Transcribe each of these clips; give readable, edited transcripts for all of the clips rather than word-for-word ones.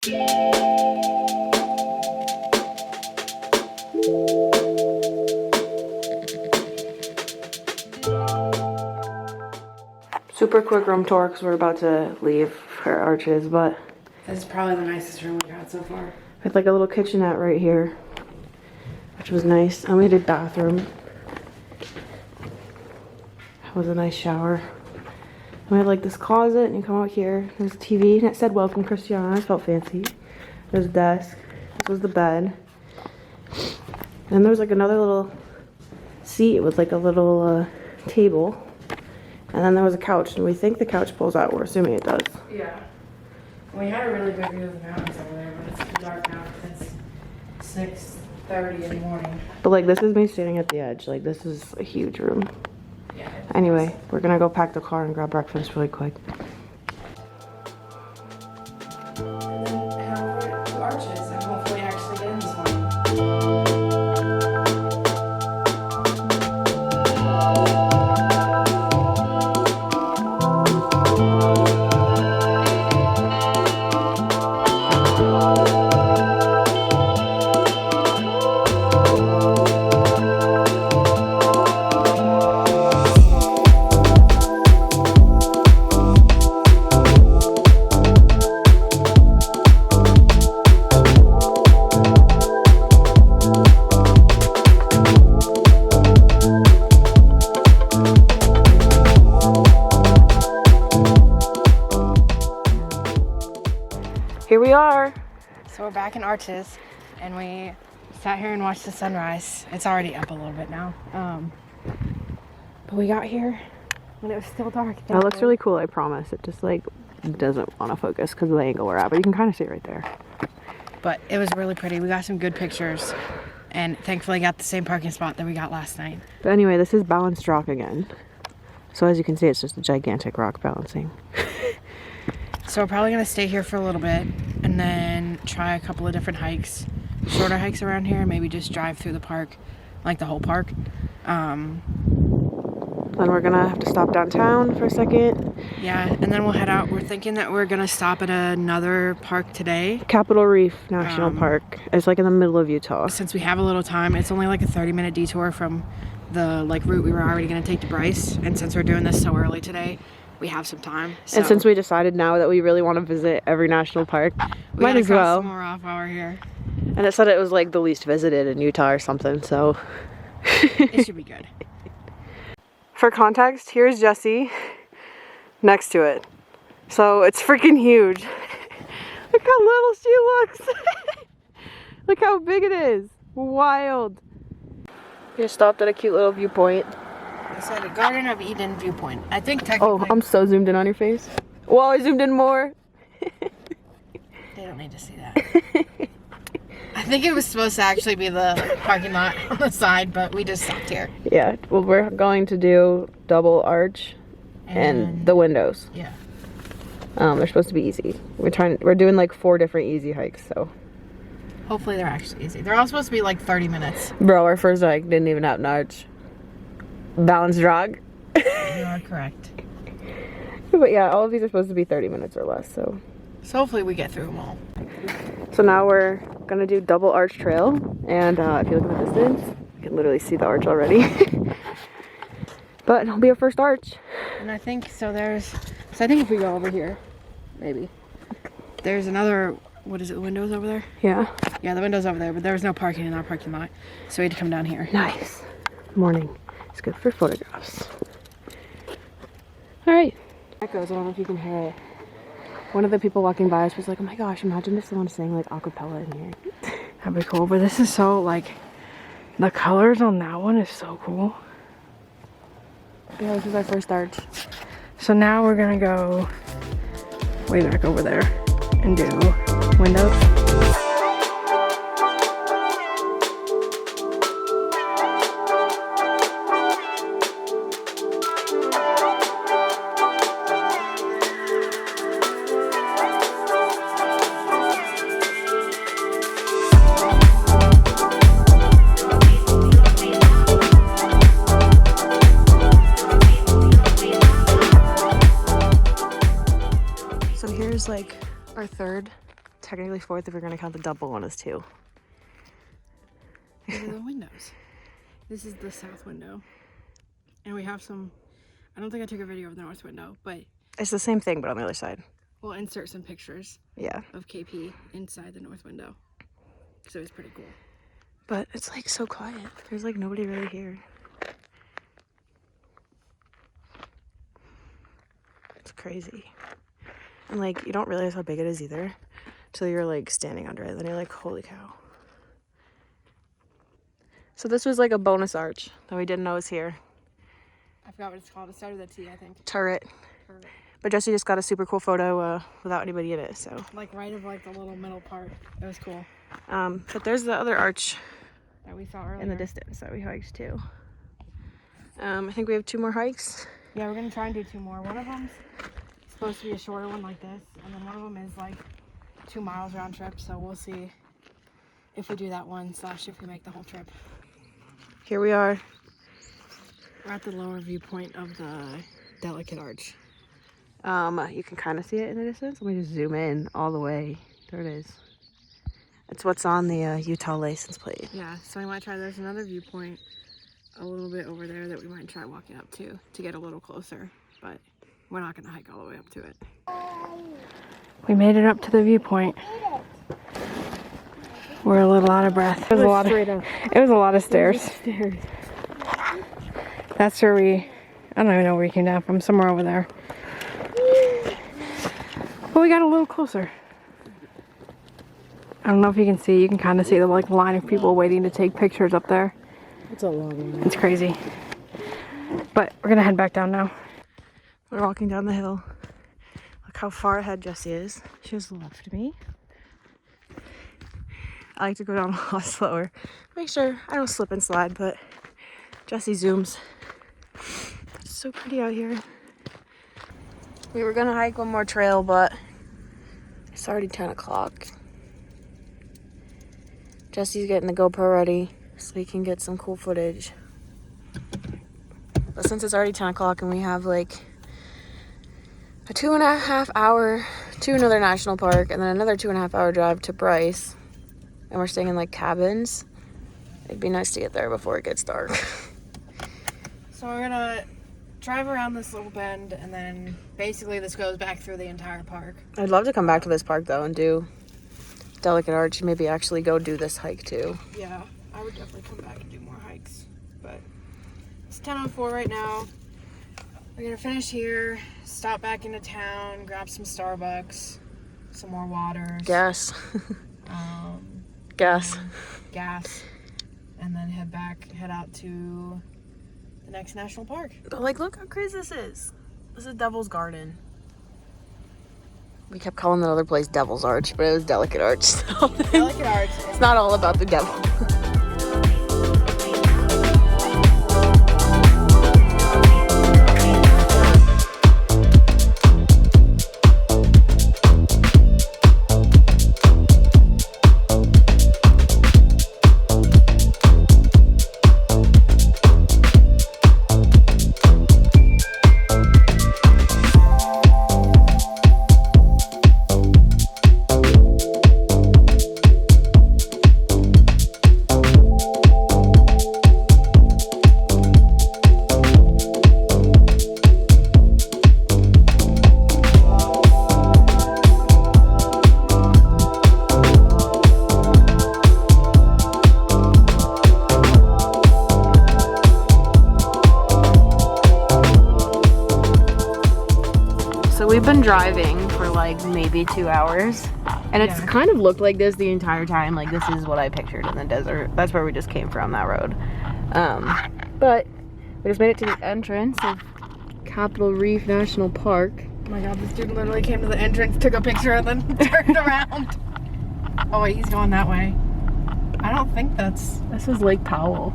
Super quick room tour because we're about to leave for Arches, but this is probably the nicest room we've had so far. with like a little kitchenette right here, which was nice. And we did bathroom. That was a nice shower. And we had like this closet, and you come out here. There's a TV, and it said "Welcome, Christiana." I felt fancy. There's a desk. This was the bed. And there was like another little seat with like a little table. And then there was a couch, and we think the couch pulls out. We're assuming it does. Yeah. We had a really good view of the mountains over there, but it's too dark now because it's 6:30 in the morning. But like, this is me standing at the edge. Like, this is a huge room. Yeah. Anyway, we're gonna go pack the car and grab breakfast really quick. And then head over to Arches and hopefully actually get in this morning. Here we are. So we're back in Arches, and we sat here and watched the sunrise. It's already up a little bit now. But we got here when it was still dark. That looks really cool, I promise. It just like doesn't want to focus because of the angle we're at, but you can kind of see it right there. But it was really pretty. We got some good pictures, and thankfully got the same parking spot that we got last night. But anyway, this is balanced rock again. So as you can see, it's just a gigantic rock balancing. So we're probably going to stay here for a little bit and then try a couple of different hikes, shorter hikes around here, maybe just drive through the park, like the whole park. Then we're going to have to stop downtown for a second. Yeah, and then we'll head out. We're thinking that we're going to stop at another park today. Capitol Reef National Park. It's like in the middle of Utah. Since we have a little time, it's only like a 30-minute detour from the route we were already going to take to Bryce. And since we're doing this so early today, we have some time. So and since we decided now that we really want to visit every national park, we might as well. Some more off while we're here. And it said it was like the least visited in Utah or something, so it should be good. For context, here's Jesse next to it. So it's freaking huge. Look how little she looks. Look how big it is. Wild. We just stopped at a cute little viewpoint. It's at a Garden of Eden viewpoint. I think technically... Oh, I'm so zoomed in on your face. Whoa, I zoomed in more. They don't need to see that. I think it was supposed to actually be the parking lot on the side, but we just stopped here. Yeah, well, we're going to do double arch and the windows. Yeah. They're supposed to be easy. We're doing like 4 different easy hikes, so. Hopefully they're actually easy. They're all supposed to be like 30 minutes. Bro, our first hike didn't even have an arch. Balanced rock. You are correct. But yeah, all of these are supposed to be 30 minutes or less, so. So hopefully we get through them all. So now we're gonna do double arch trail, and if you look at the distance, you can literally see the arch already. But it'll be our first arch. And I think, so I think if we go over here, maybe, there's another, what is it, the windows over there? Yeah. Yeah, the window's over there, but there was no parking in our parking lot, so we had to come down here. Nice. Morning. It's good for photographs. All right. Echoes, I don't know if you can hear it. One of the people walking by us was like, oh my gosh, imagine if someone sang like a cappella in here. That'd be cool, but this is so, like, the colors on that one is so cool. Yeah, this is our first arch. So now we're gonna go way back over there and do windows. Like our third technically 4th if we're gonna count the double one as 2. These are the windows. This is the south window. And we have some, I don't think I took a video of the north window, but It's the same thing, but on the other side. we'll insert some pictures Yeah. of KP inside the north window. So it's pretty cool. But it's like so quiet. There's like nobody really here. It's crazy. And like you don't realize how big it is either until you're like standing under it. Then you're like, holy cow. So this was like a bonus arch that we didn't know was here. I forgot what it's called. It started with a T, I think. Turret. But Jesse just got a super cool photo without anybody in it, so. Like right of like the little middle part. It was cool. But there's the other arch That we saw earlier. in the distance that we hiked too. I think we have 2 more hikes. Yeah, we're gonna try and do 2 more. One of them's supposed to be a shorter one like this, and then one of them is like 2 miles round trip. So we'll see if we do that one / if we make the whole trip. Here we are. We're at the lower viewpoint of the Delicate Arch. You can kind of see it in the distance. Let me just zoom in all the way. There it is. It's what's on the Utah license plate. Yeah, so we might try. There's another viewpoint a little bit over there that we might try walking up to get a little closer, but we're not gonna hike all the way up to it. We made it up to the viewpoint. We're a little out of breath. It was a lot of stairs. That's where I don't even know where we came down from, somewhere over there. But we got a little closer. I don't know if you can see, you can kind of see the like line of people waiting to take pictures up there. It's a long line. It's crazy. But we're gonna head back down now. We're walking down the hill. Look how far ahead Jessie is. She was left me. I like to go down a lot slower. Make sure I don't slip and slide, but Jessie zooms. It's so pretty out here. We were gonna hike one more trail, but it's already 10 o'clock. Jessie's getting the GoPro ready so we can get some cool footage. But since it's already 10 o'clock and we have like a 2.5 hour to another national park and then another 2.5 hour drive to Bryce, and we're staying in like cabins, it'd be nice to get there before it gets dark. So we're gonna drive around this little bend, and then basically this goes back through the entire park. I'd love to come back to this park though and do Delicate Arch, maybe actually go do this hike too. Yeah, I would definitely come back and do more hikes, but it's 10:04 right now. We're gonna finish here, stop back into town, grab some Starbucks, some more waters. Gas. Gas, and then head out to the next national park. But like, look how crazy this is. This is Devil's Garden. We kept calling that other place Devil's Arch, but it was Delicate Arch. So Delicate Arch. it's not all about the devil. We've been driving for like maybe 2 hours, and it's kind of looked like this the entire time. Like, this is what I pictured in the desert. That's where we just came from, that road. But we just made it to the entrance of Capitol Reef National Park. Oh my god, this dude literally came to the entrance, took a picture, and then turned around. Oh wait, he's going that way. I don't think that's... This is Lake Powell.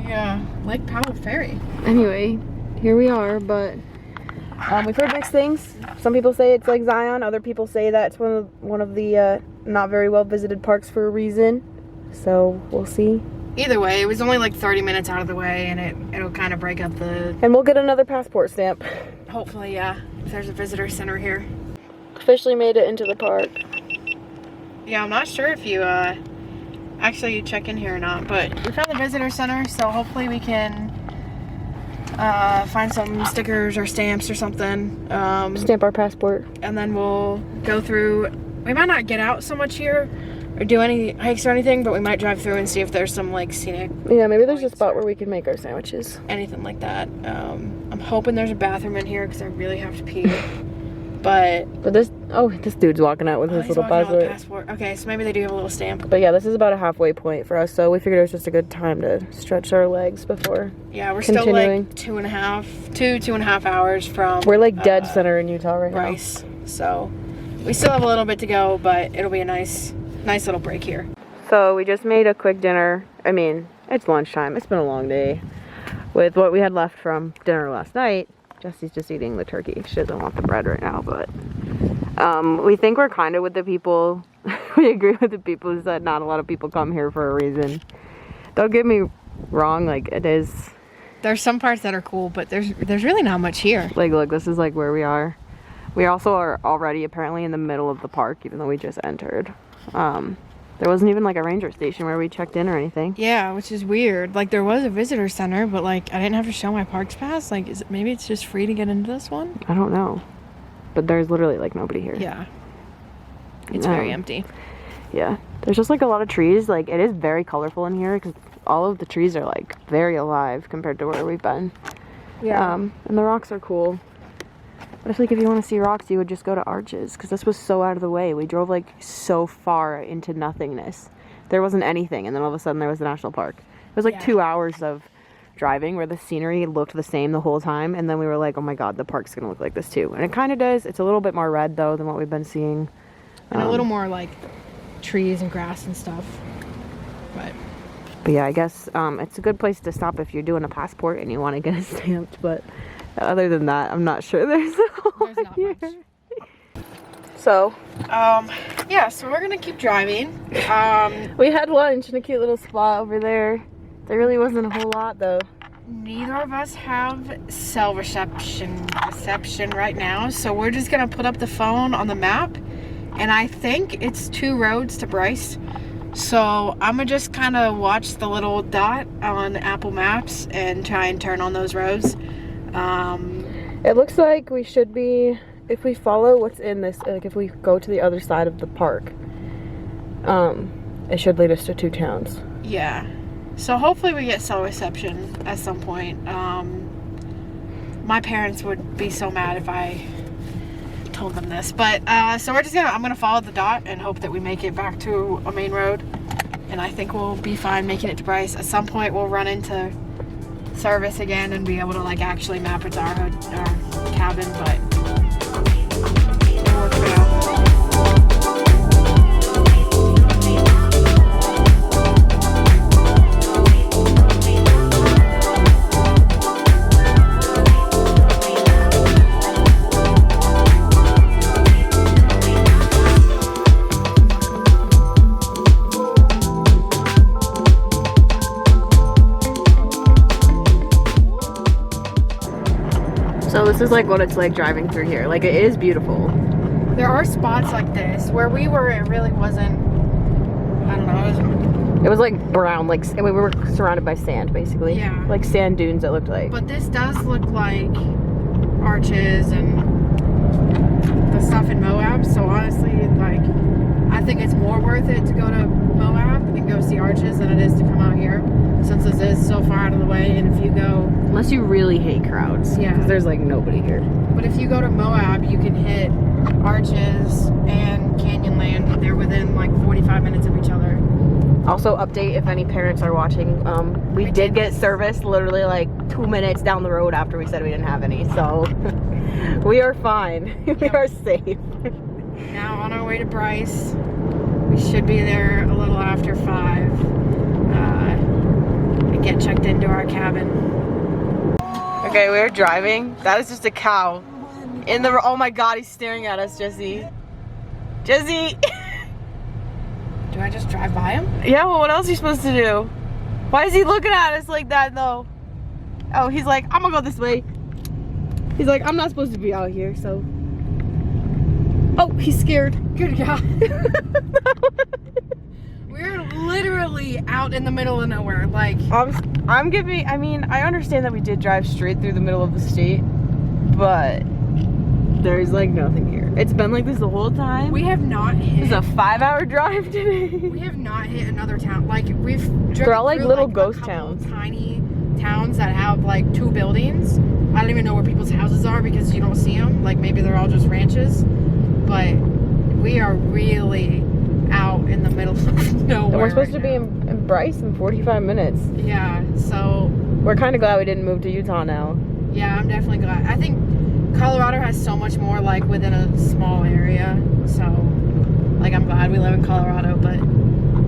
Yeah, Lake Powell Ferry. Anyway, here we are, but we've heard mixed things. Some people say it's like Zion. Other people say that it's one of the not very well visited parks for a reason. So we'll see. Either way, it was only like 30 minutes out of the way, and it'll kind of break up the... And we'll get another passport stamp. Hopefully, yeah. If there's a visitor center here. Officially made it into the park. Yeah, I'm not sure if you actually check in here or not, but we found the visitor center, so hopefully we can find some stickers or stamps or something. Stamp our passport. And then we'll go through. We might not get out so much here or do any hikes or anything, but we might drive through and see if there's some like scenic. Yeah, maybe there's a spot where we can make our sandwiches. Anything like that. I'm hoping there's a bathroom in here because I really have to pee. But this dude's walking out with his he's little walking out with passport. passport. Okay, so maybe they do have a little stamp. But yeah, this is about a halfway point for us, so we figured it was just a good time to stretch our legs before. Yeah, we're continuing. still like 2.5 hours from. We're like dead center in Utah right Bryce. So we still have a little bit to go, but it'll be a nice little break here. So we just made a quick dinner. I mean, it's lunchtime. It's been a long day. With what we had left from dinner last night, Jesse's just eating the turkey. She doesn't want the bread right now, but we think we're kind of with the people. We agree with the people who said not a lot of people come here for a reason. Don't get me wrong, like it is. There's some parts that are cool, but there's really not much here. Like, look, this is like where we are. We also are already apparently in the middle of the park, even though we just entered. There wasn't even like a ranger station where we checked in or anything. Yeah, which is weird. Like there was a visitor center, but like I didn't have to show my parks pass. Like maybe it's just free to get into this one? I don't know. But there's literally like nobody here. Yeah. It's very empty. Yeah. There's just like a lot of trees. Like it is very colorful in here because all of the trees are like very alive compared to where we've been. Yeah. And the rocks are cool. But I feel like if you want to see rocks, you would just go to Arches because this was so out of the way. We drove like so far into nothingness. There wasn't anything, and then all of a sudden there was the national park. It was like 2 hours of driving where the scenery looked the same the whole time, and then we were like, oh my god, the park's gonna look like this too. And it kind of does. It's a little bit more red though than what we've been seeing. And a little more like trees and grass and stuff. But yeah, I guess it's a good place to stop if you're doing a passport and you want to get it stamped, but other than that, I'm not sure there's not here. much. So, yeah, so we're gonna keep driving. We had lunch in a cute little spot over there. There really wasn't a whole lot though. Neither of us have cell reception right now, so we're just gonna put up the phone on the map, and I think it's 2 roads to Bryce. So I'm gonna just kind of watch the little dot on Apple Maps and try and turn on those roads. It looks like we should be, if we follow what's in this, like if we go to the other side of the park, it should lead us to 2 towns. Yeah. So hopefully we get cell reception at some point. My parents would be so mad if I told them this, but so I'm gonna follow the dot and hope that we make it back to a main road, and I think we'll be fine making it to Bryce. At some point we'll run into service again and be able to like actually map it to our cabin, but we'll work it out. So this is like what it's like driving through here. Like it is beautiful. There are spots like this. Where we were, it really wasn't, I don't know. It was like brown, like we were surrounded by sand basically. Yeah. Like sand dunes it looked like. But this does look like Arches and the stuff in Moab. So honestly, like, I think it's more worth it to go to Moab and go see Arches than it is to come out here, since this is so far out of the way. And if you go, unless you really hate crowds. Yeah. Because there's like nobody here. But if you go to Moab, you can hit Arches and Canyonland. They're within like 45 minutes of each other. Also, update if any parents are watching. We did get service literally like 2 minutes down the road after we said we didn't have any. So we are fine. We are safe. Now on our way to Bryce. We should be there a little after 5 and get checked into our cabin. Okay, we're driving. That is just a cow. In the, oh my god, he's staring at us, Jesse. Jesse! Do I just drive by him? Yeah, well, what else are you supposed to do? Why is he looking at us like that, though? Oh, he's like, I'm gonna go this way. He's like, I'm not supposed to be out here, so. Oh, he's scared. Good God. That out in the middle of nowhere. Like, I'm giving. I mean, I understand that we did drive straight through the middle of the state, but there's like nothing here. It's been like this the whole time. we have not hit. It's a 5-hour drive today. We have not hit another town. Like, we've driven They're all like through, little like, ghost a couple towns. Tiny towns that have like 2 buildings. I don't even know where people's houses are because you don't see them. Like, maybe they're all just ranches. But we are really out in the middle of nowhere. And we're supposed right to be now. in Bryce in 45 minutes. Yeah, so We're kind of glad we didn't move to Utah now. yeah, I'm definitely glad. I think Colorado has so much more like within a small area. So, like, I'm glad we live in Colorado, but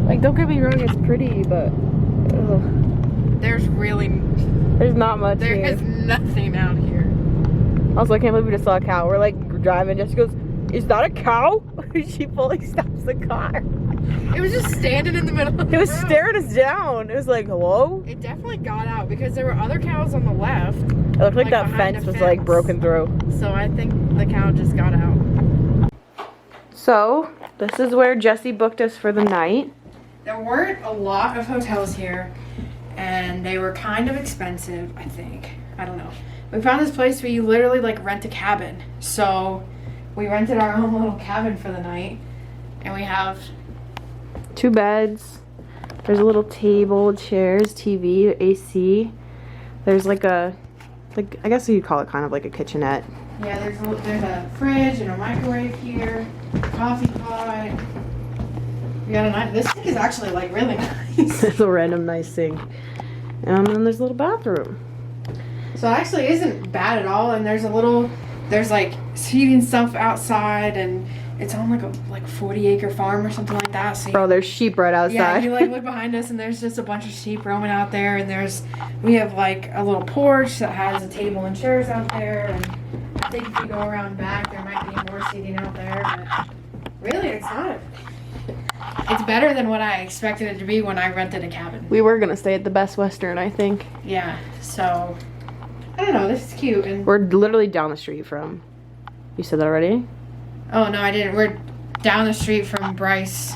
Like, don't get me wrong, it's pretty, but ugh, there's not much there here. is nothing out here. Also, I can't believe we just saw a cow. We're like driving. Jessica goes, "Is that a cow?" She fully stops the car. It was just standing in the middle of the It was road. staring us down. It was like, hello? It definitely got out because there were other cows on the left. It looked like that behind fence the was like fence. broken through. So I think the cow just got out. So, this is where Jesse booked us for the night. There weren't a lot of hotels here, and they were kind of expensive, I think. I don't know. We found this place where you literally like rent a cabin. So we rented our own little cabin for the night, and we have 2 beds. There's a little table, chairs, TV, AC. There's like a, like, I guess you'd call it kind of like a kitchenette. yeah, there's a fridge and a microwave here, coffee pot. We got a nice. This thing is actually like really nice. It's a random nice sink. And then there's a little bathroom. So it actually isn't bad at all, and there's like seating stuff outside, and it's on like a 40-acre farm or something like that. So Bro, there's sheep right outside. yeah, you like look behind us, and there's just a bunch of sheep roaming out there, and we have like a little porch that has a table and chairs out there, and I think if you go around back, there might be more seating out there, but really, it's not. It's better than what I expected it to be when I rented a cabin. We were gonna stay at the Best Western, I think. Yeah, so I don't know. This is cute, and We're literally down the street from. You said that already? oh no, I didn't. We're down the street from Bryce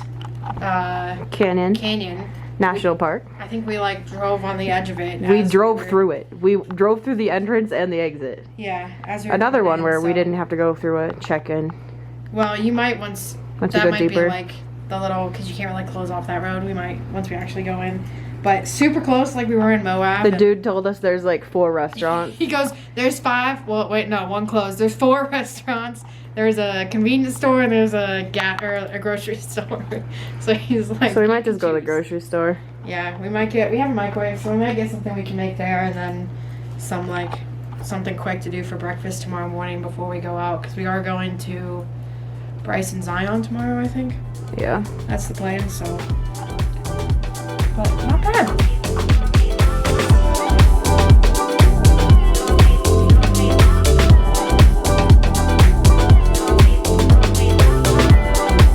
Canyon National Park. I think we like drove on the edge of it. We drove through it. We drove through the entrance and the exit. Yeah, as we were Another coming one in, where we so- didn't have to go through a check-in. Well, you might once you that go might deeper. be like the little because you can't really close off that road. We might once we actually go in, but super close, like we were in Moab. The and dude told us there's like 4 restaurants. He goes, "There's 5. Well, wait, no, 1 closed. There's 4 restaurants. There's a convenience store and there's a grocery store." So he's like, So we might just "You go to the choose." grocery store. Yeah, we have a microwave, so we might get something we can make there, and then something quick to do for breakfast tomorrow morning before we go out, because we are going to Bryce and Zion tomorrow, I think. Yeah. That's the plan, so. But not bad.